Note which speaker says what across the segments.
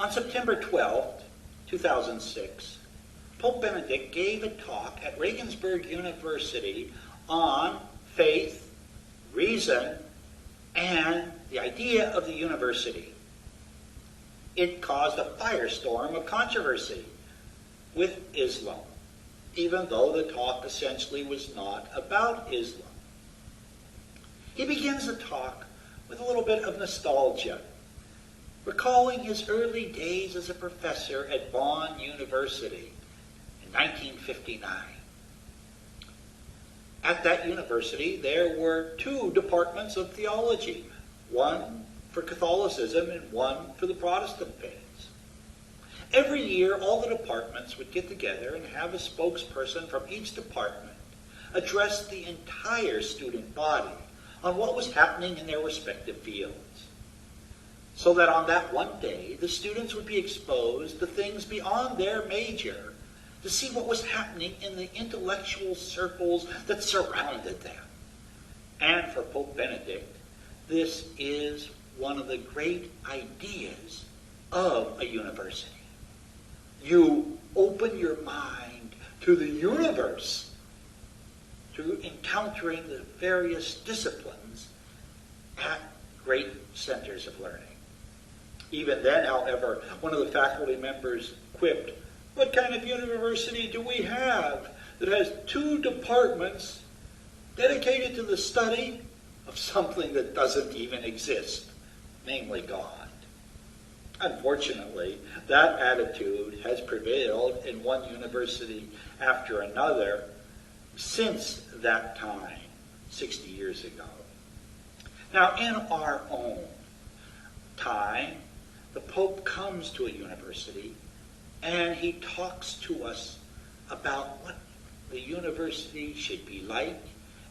Speaker 1: On September 12, 2006, Pope Benedict gave a talk at Regensburg University on faith, reason, and the idea of the university. It caused a firestorm of controversy with Islam, even though the talk essentially was not about Islam. He begins the talk with a little bit of nostalgia, recalling his early days as a professor at Bonn University in 1959. At that university, there were two departments of theology, one for Catholicism and one for the Protestant faiths. Every year, all the departments would get together and have a spokesperson from each department address the entire student body on what was happening in their respective fields, so that on that one day, the students would be exposed to things beyond their major, to see what was happening in the intellectual circles that surrounded them. And for Pope Benedict, this is one of the great ideas of a university. You open your mind to the universe, to encountering the various disciplines at great centers of learning. Even then, however, one of the faculty members quipped, "What kind of university do we have that has two departments dedicated to the study of something that doesn't even exist, namely God?" Unfortunately, that attitude has prevailed in one university after another since that time, 60 years ago. Now, in our own time, the Pope comes to a university and he talks to us about what the university should be like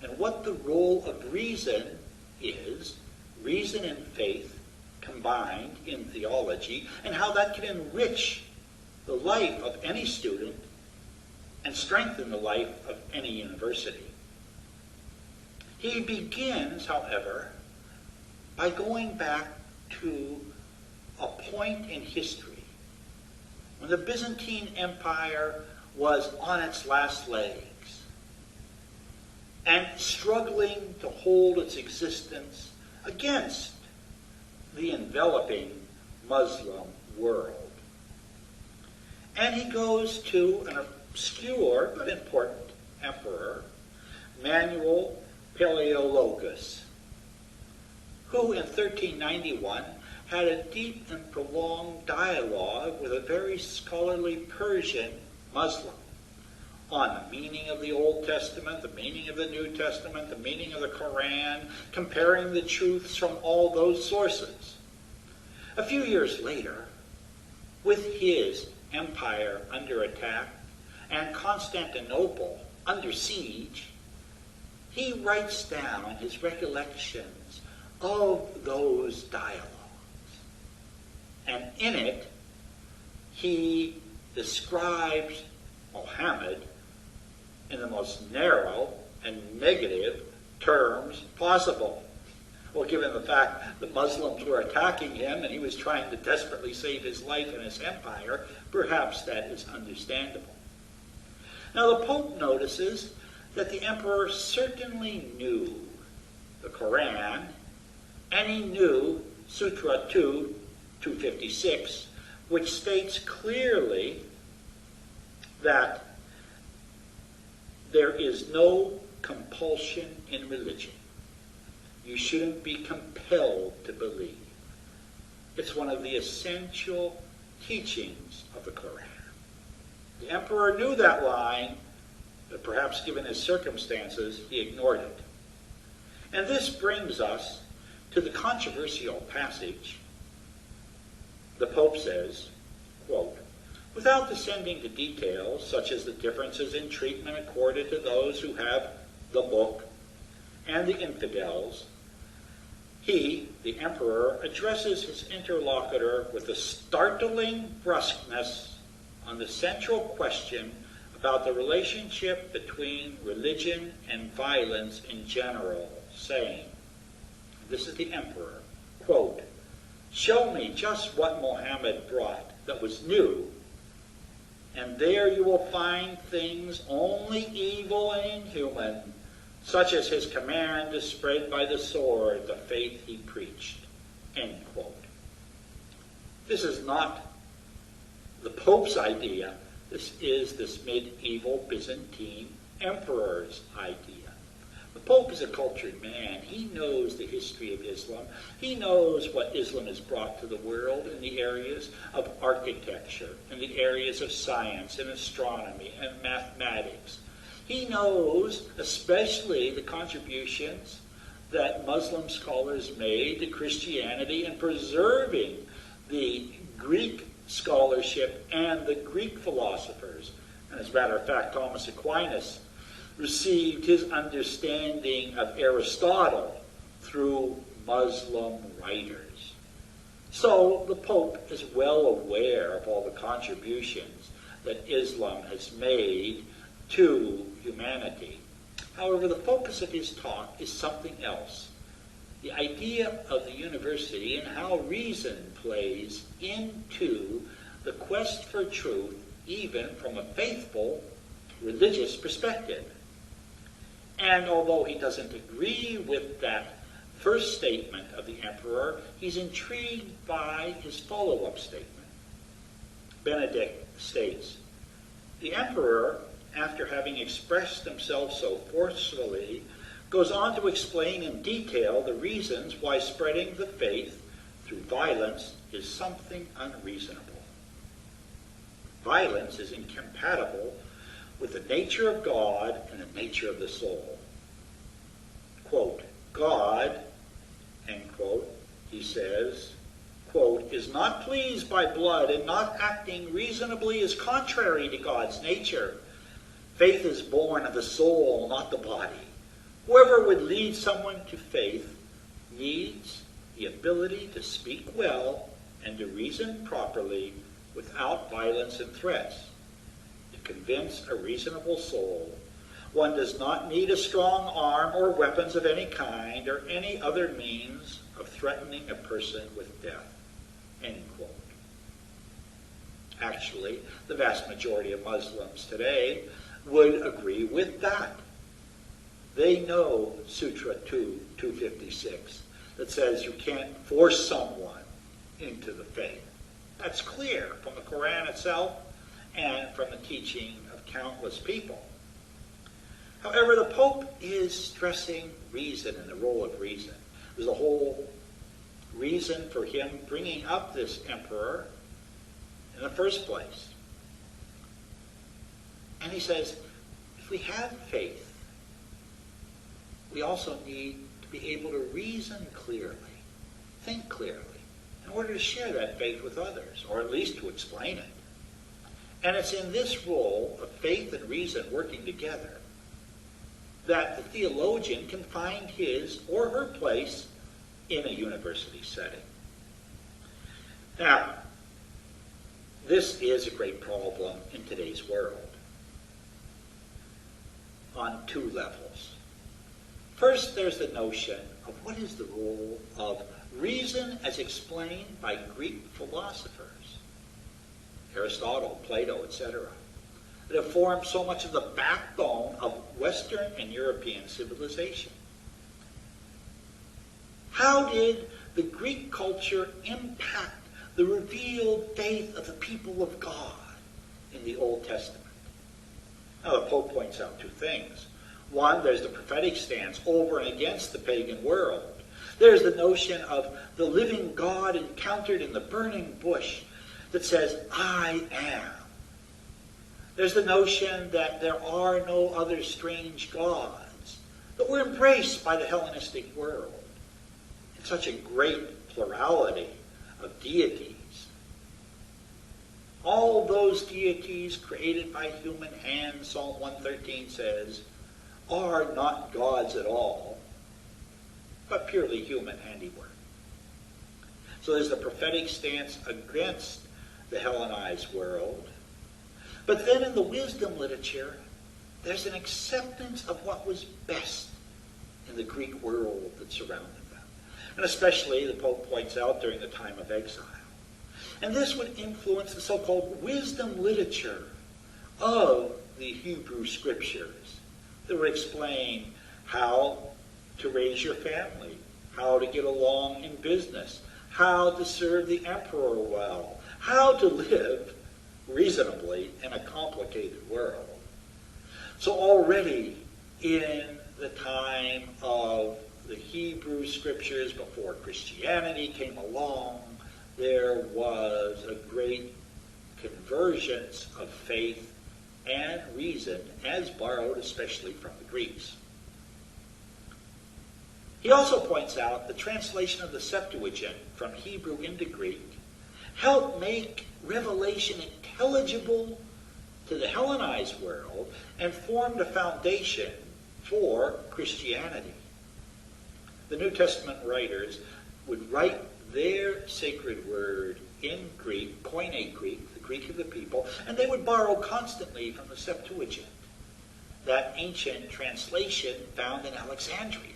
Speaker 1: and what the role of reason is, reason and faith combined in theology, and how that can enrich the life of any student and strengthen the life of any university. He begins, however, by going back to a point in history when the Byzantine Empire was on its last legs and struggling to hold its existence against the enveloping Muslim world. And he goes to an obscure but important emperor, Manuel Palaeologus, who in 1391 had a deep and prolonged dialogue with a very scholarly Persian Muslim on the meaning of the Old Testament, the meaning of the New Testament, the meaning of the Quran, comparing the truths from all those sources. A few years later, with his empire under attack and Constantinople under siege, he writes down his recollections of those dialogues. And in it, he describes Muhammad in the most narrow and negative terms possible. Well, given the fact that Muslims were attacking him and he was trying to desperately save his life and his empire, perhaps that is understandable. Now, the Pope notices that the emperor certainly knew the Quran, and he knew Sutra 256, which states clearly that there is no compulsion in religion. You shouldn't be compelled to believe. It's one of the essential teachings of the Quran. The emperor knew that line, but perhaps given his circumstances, he ignored it. And this brings us to the controversial passage. The Pope says, quote, "Without descending to details, such as the differences in treatment accorded to those who have the book and the infidels, he, the emperor, addresses his interlocutor with a startling brusqueness on the central question about the relationship between religion and violence in general, saying," this is the emperor, quote, Show me just what Muhammad brought that was new, and there you will find things only evil and inhuman, such as his command to spread by the sword the faith he preached." End quote. This is not the Pope's idea. This is this medieval Byzantine emperor's idea. The Pope is a cultured man. He knows the history of Islam. He knows what Islam has brought to the world in the areas of architecture, in the areas of science and astronomy and mathematics. He knows especially the contributions that Muslim scholars made to Christianity in preserving the Greek scholarship and the Greek philosophers. And as a matter of fact, Thomas Aquinas received his understanding of Aristotle through Muslim writers. So the Pope is well aware of all the contributions that Islam has made to humanity. However, the focus of his talk is something else. The idea of the university and how reason plays into the quest for truth, even from a faithful religious perspective. And although he doesn't agree with that first statement of the emperor, he's intrigued by his follow-up statement. Benedict states, "The emperor, after having expressed himself so forcefully, goes on to explain in detail the reasons why spreading the faith through violence is something unreasonable. Violence is incompatible with the nature of God and the nature of the soul. Quote, God, end quote, he says, quote, is not pleased by blood, and not acting reasonably is contrary to God's nature. Faith is born of the soul, not the body. Whoever would lead someone to faith needs the ability to speak well and to reason properly without violence and threats. To convince a reasonable soul, one does not need a strong arm or weapons of any kind or any other means of threatening a person with death." End quote. Actually, the vast majority of Muslims today would agree with that. They know Sutra 256 that says you can't force someone into the faith. That's clear from the Quran itself and from the teaching of countless people. However, the Pope is stressing reason and the role of reason. There's a whole reason for him bringing up this emperor in the first place. And he says, if we have faith, we also need to be able to reason clearly, think clearly, in order to share that faith with others, or at least to explain it. And it's in this role of faith and reason working together that the theologian can find his or her place in a university setting. Now, this is a great problem in today's world on two levels. First, there's the notion of what is the role of reason as explained by Greek philosophers, Aristotle, Plato, etc., that have formed so much of the backbone of Western and European civilization. How did the Greek culture impact the revealed faith of the people of God in the Old Testament? Now, the Pope points out two things. One, there's the prophetic stance over and against the pagan world. There's the notion of the living God encountered in the burning bush that says, I am. There's the notion that there are no other strange gods that were embraced by the Hellenistic world in such a great plurality of deities. All those deities created by human hands, Psalm 113 says, are not gods at all, but purely human handiwork. So there's the prophetic stance against the Hellenized world. But then in the wisdom literature, there's an acceptance of what was best in the Greek world that surrounded them. and especially, the Pope points out, during the time of exile. And this would influence the so-called wisdom literature of the Hebrew Scriptures that would explain how to raise your family, how to get along in business, how to serve the emperor well, how to live reasonably in a complicated world. So already in the time of the Hebrew Scriptures, before Christianity came along, there was a great convergence of faith and reason, as borrowed especially from the Greeks. He also points out the translation of the Septuagint from Hebrew into Greek helped make Revelation intelligible to the Hellenized world and formed a foundation for Christianity. The New Testament writers would write their sacred word in Greek, Koine Greek, the Greek of the people, and they would borrow constantly from the Septuagint, that ancient translation found in Alexandria.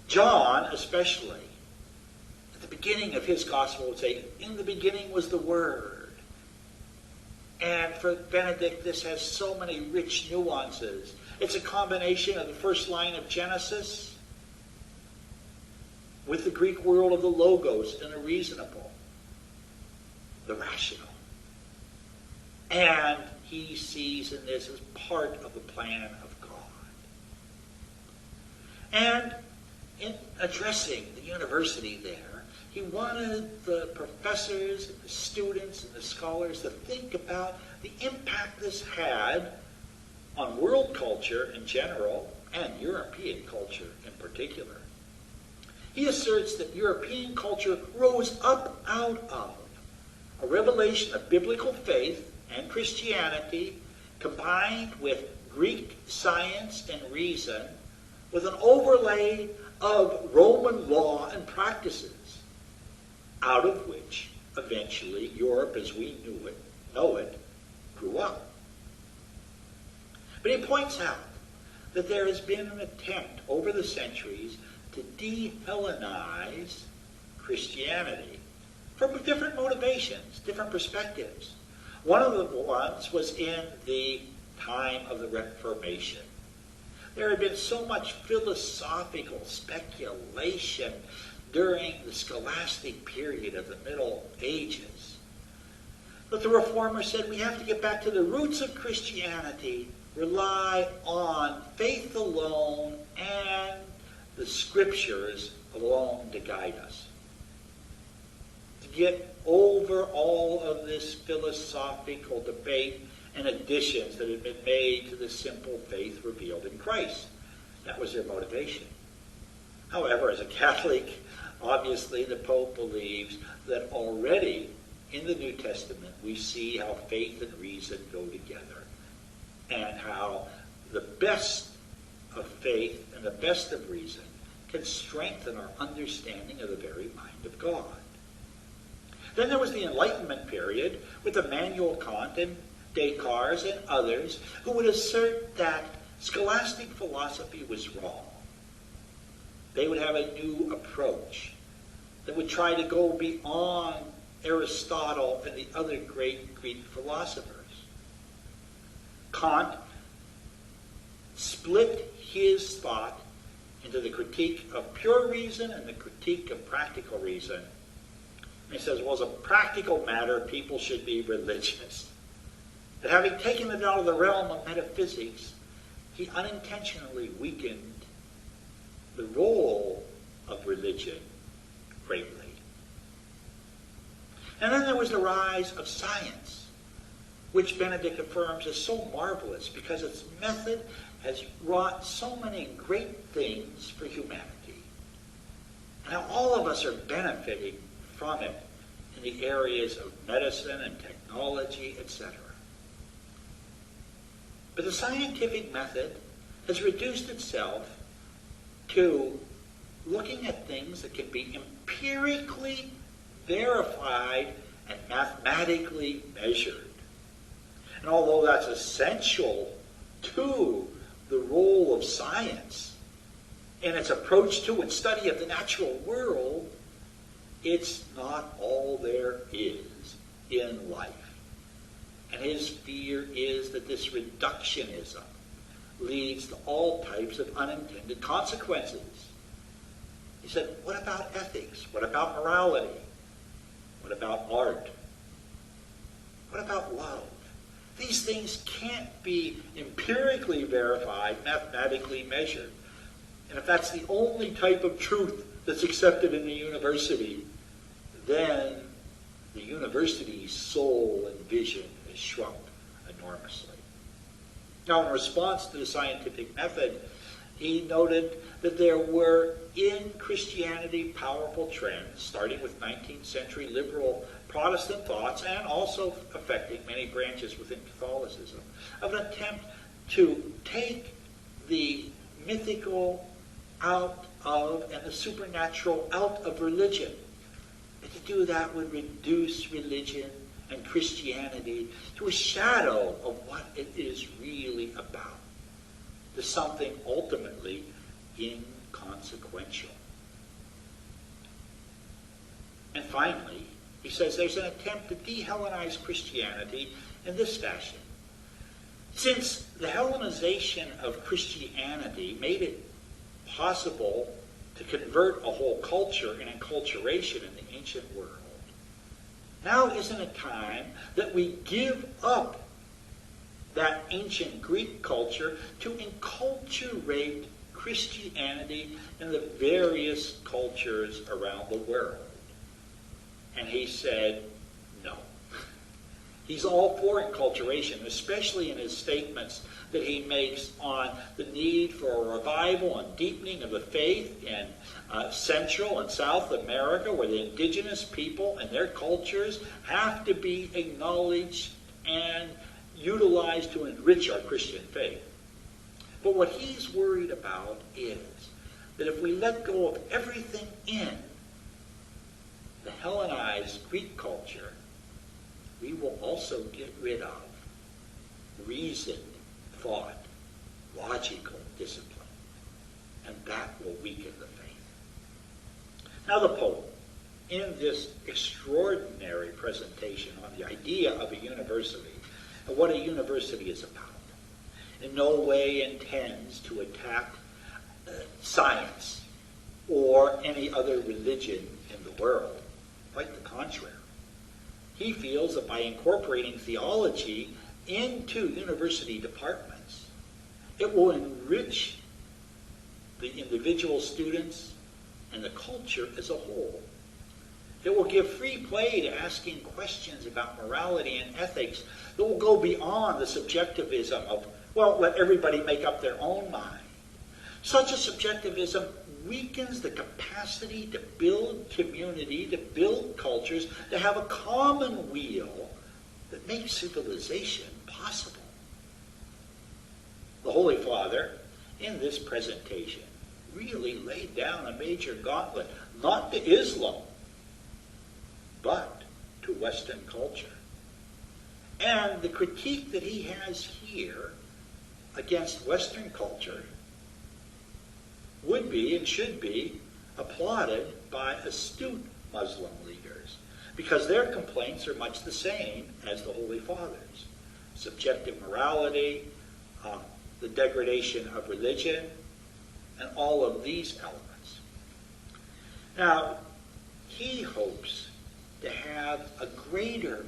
Speaker 1: John, especially, at the beginning of his gospel would say, "In the beginning was the Word." And for Benedict, this has so many rich nuances. It's a combination of the first line of Genesis with the Greek world of the logos and the reasonable, the rational. And he sees in this as part of the plan of God. And in addressing the university there, he wanted the professors and the students and the scholars to think about the impact this had on world culture in general and European culture in particular. He asserts that European culture rose up out of a revelation of biblical faith and Christianity combined with Greek science and reason with an overlay of Roman law and practices, out of which eventually Europe as we know it grew up. But he points out that there has been an attempt over the centuries to de-Hellenize Christianity for different motivations, different perspectives. One of the ones was in the time of the Reformation. There had been so much philosophical speculation during the scholastic period of the Middle Ages that the Reformers said we have to get back to the roots of Christianity, rely on faith alone and the Scriptures alone to guide us. To get over all of this philosophical debate and additions that had been made to the simple faith revealed in Christ. That was their motivation. However, as a Catholic, obviously the Pope believes that already in the New Testament we see how faith and reason go together, and how the best of faith and the best of reason can strengthen our understanding of the very mind of God. Then there was the Enlightenment period with Immanuel Kant and Descartes and others who would assert that scholastic philosophy was wrong. They would have a new approach that would try to go beyond Aristotle and the other great Greek philosophers. Kant split his thought into the critique of pure reason and the critique of practical reason. And he says, well, as a practical matter, people should be religious. But having taken it out of the realm of metaphysics, he unintentionally weakened the role of religion greatly. And then there was the rise of science, which Benedict affirms is so marvelous because its method has wrought so many great things for humanity. And now all of us are benefiting from it in the areas of medicine and technology, etc. But the scientific method has reduced itself to looking at things that can be empirically verified and mathematically measured. And although that's essential to the role of science, in its approach to and study of the natural world, it's not all there is in life. And his fear is that this reductionism leads to all types of unintended consequences. He said, what about ethics? What about morality? What about art? What about love? These things can't be empirically verified, mathematically measured. And if that's the only type of truth that's accepted in the university, then the university's soul and vision has shrunk enormously. Now, in response to the scientific method, he noted that there were in Christianity powerful trends, starting with 19th century liberal Protestant thoughts and also affecting many branches within Catholicism, of an attempt to take the mythical out of and the supernatural out of religion. And to do that would reduce religion and Christianity to a shadow of what it is really about, to something ultimately inconsequential. And finally, he says there's an attempt to de-Hellenize Christianity in this fashion. Since the Hellenization of Christianity made it possible to convert a whole culture and enculturation in the ancient world, now isn't a time that we give up that ancient Greek culture to enculturate Christianity in the various cultures around the world. And he said, no. He's all for enculturation, especially in his statements that he makes on the need for a revival and deepening of the faith in Central and South America, where the indigenous people and their cultures have to be acknowledged and utilized to enrich our Christian faith. But what he's worried about is that if we let go of everything in the Hellenized Greek culture, we will also get rid of reasoned thought, logical discipline, and that will weaken the faith. Now the Pope, in this extraordinary presentation on the idea of a university and what a university is about, in no way intends to attack science or any other religion in the world. Quite the contrary. He feels that by incorporating theology into university departments, it will enrich the individual students and the culture as a whole. It will give free play to asking questions about morality and ethics that will go beyond the subjectivism of, well, let everybody make up their own mind. Such a subjectivism weakens the capacity to build community, to build cultures, to have a common wheel that makes civilization possible. The Holy Father, in this presentation, really laid down a major gauntlet, not to Islam, but to Western culture. And the critique that he has here against Western culture would be and should be applauded by astute Muslim leaders, because their complaints are much the same as the Holy Father's. Subjective morality, the degradation of religion, and all of these elements. Now, he hopes to have a greater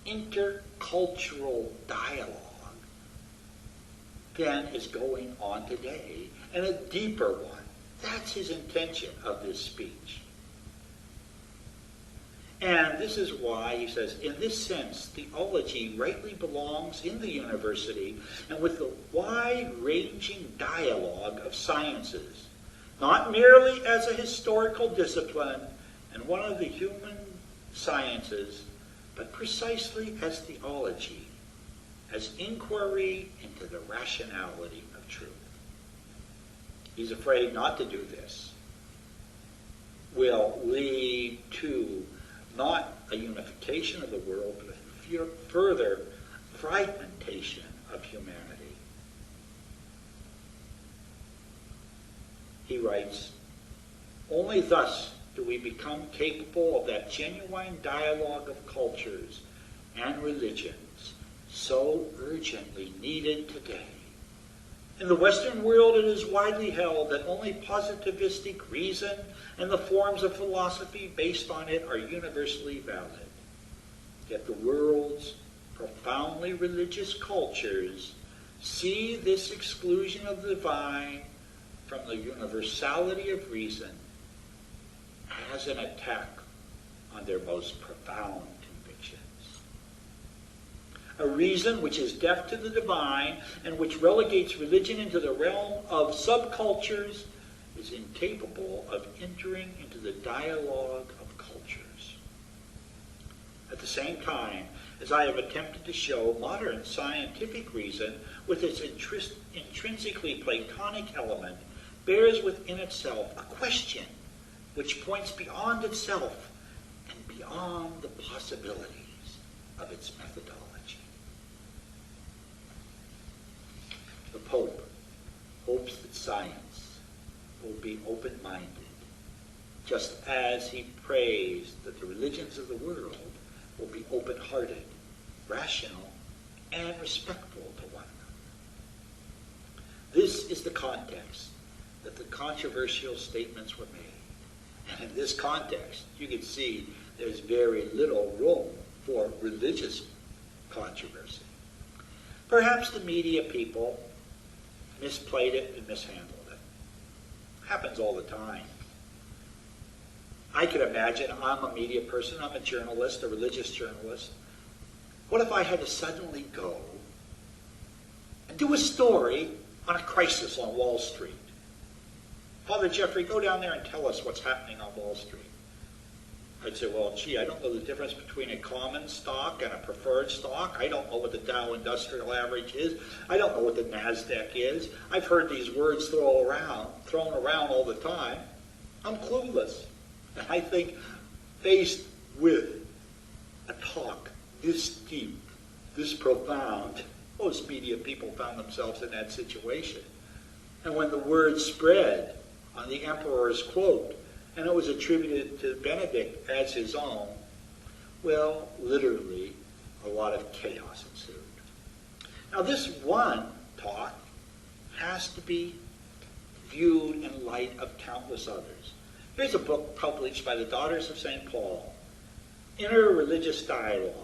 Speaker 1: intercultural dialogue than is going on today, and a deeper one. That's his intention of this speech. And this is why, he says, in this sense, theology rightly belongs in the university and with the wide-ranging dialogue of sciences, not merely as a historical discipline and one of the human sciences, but precisely as theology, as inquiry into the rationality of truth. He's afraid not to do this will lead to not a unification of the world, but a further fragmentation of humanity. He writes, "Only thus do we become capable of that genuine dialogue of cultures and religions so urgently needed today. In the Western world, it is widely held that only positivistic reason and the forms of philosophy based on it are universally valid. Yet the world's profoundly religious cultures see this exclusion of the divine from the universality of reason as an attack on their most profound convictions. A reason which is deaf to the divine and which relegates religion into the realm of subcultures is incapable of entering into the dialogue of cultures. At the same time, as I have attempted to show, modern scientific reason, with its intrinsically Platonic element, bears within itself a question which points beyond itself and beyond the possibilities of its methodology." The Pope hopes that science will be open-minded, just as he prays that the religions of the world will be open-hearted, rational, and respectful to one another. This is the context that the controversial statements were made. And in this context, you can see there's very little room for religious controversy. Perhaps the media people misplayed it and mishandled it. Happens all the time. I can imagine I'm a media person, I'm a journalist, a religious journalist. What if I had to suddenly go and do a story on a crisis on Wall Street? Father Jeffrey, go down there and tell us what's happening on Wall Street. I'd say, well, gee, I don't know the difference between a common stock and a preferred stock. I don't know what the Dow Industrial Average is. I don't know what the NASDAQ is. I've heard these words thrown around all the time. I'm clueless. And I think faced with a talk this deep, this profound, most media people found themselves in that situation. And when the word spread on the emperor's quote, and it was attributed to Benedict as his own, well, literally, a lot of chaos ensued. Now, this one talk has to be viewed in light of countless others. Here's a book published by the Daughters of St. Paul, Interreligious Dialogue,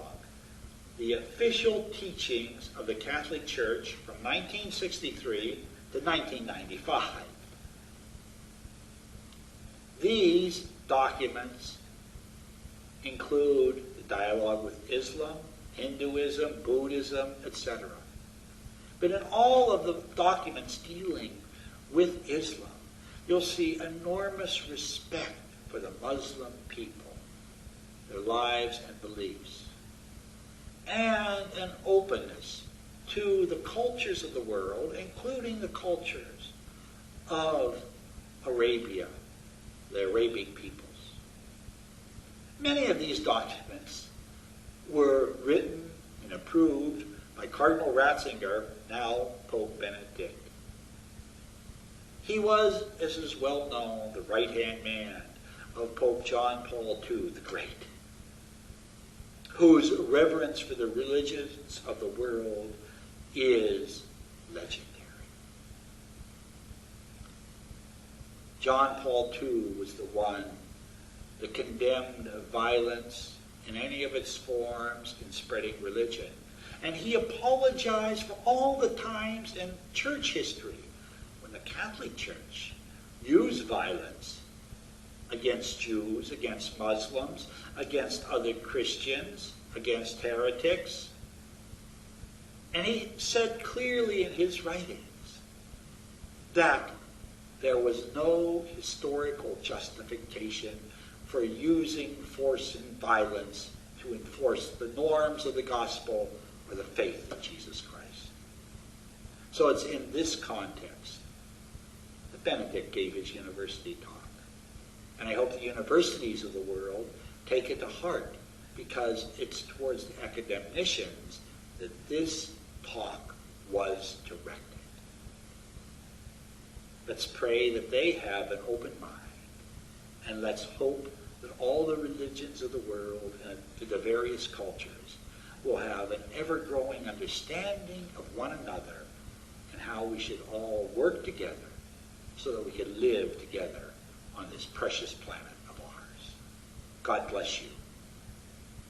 Speaker 1: the official teachings of the Catholic Church from 1963 to 1995. These documents include the dialogue with Islam, Hinduism, Buddhism, etc. But in all of the documents dealing with Islam, you'll see enormous respect for the Muslim people, their lives and beliefs, and an openness to the cultures of the world, including the cultures of Arabia, the Arabic peoples. Many of these documents were written and approved by Cardinal Ratzinger, now Pope Benedict. He was, as is well known, the right-hand man of Pope John Paul II the Great, whose reverence for the religions of the world is legendary. John Paul II was the one that condemned violence in any of its forms in spreading religion. And he apologized for all the times in church history when the Catholic Church used violence against Jews, against Muslims, against other Christians, against heretics. And he said clearly in his writings that there was no historical justification for using force and violence to enforce the norms of the gospel or the faith of Jesus Christ. So it's in this context that Benedict gave his university talk. And I hope the universities of the world take it to heart, because it's towards the academicians that this talk was directed. Let's pray that they have an open mind. And let's hope that all the religions of the world and the various cultures will have an ever-growing understanding of one another and how we should all work together so that we can live together on this precious planet of ours. God bless you.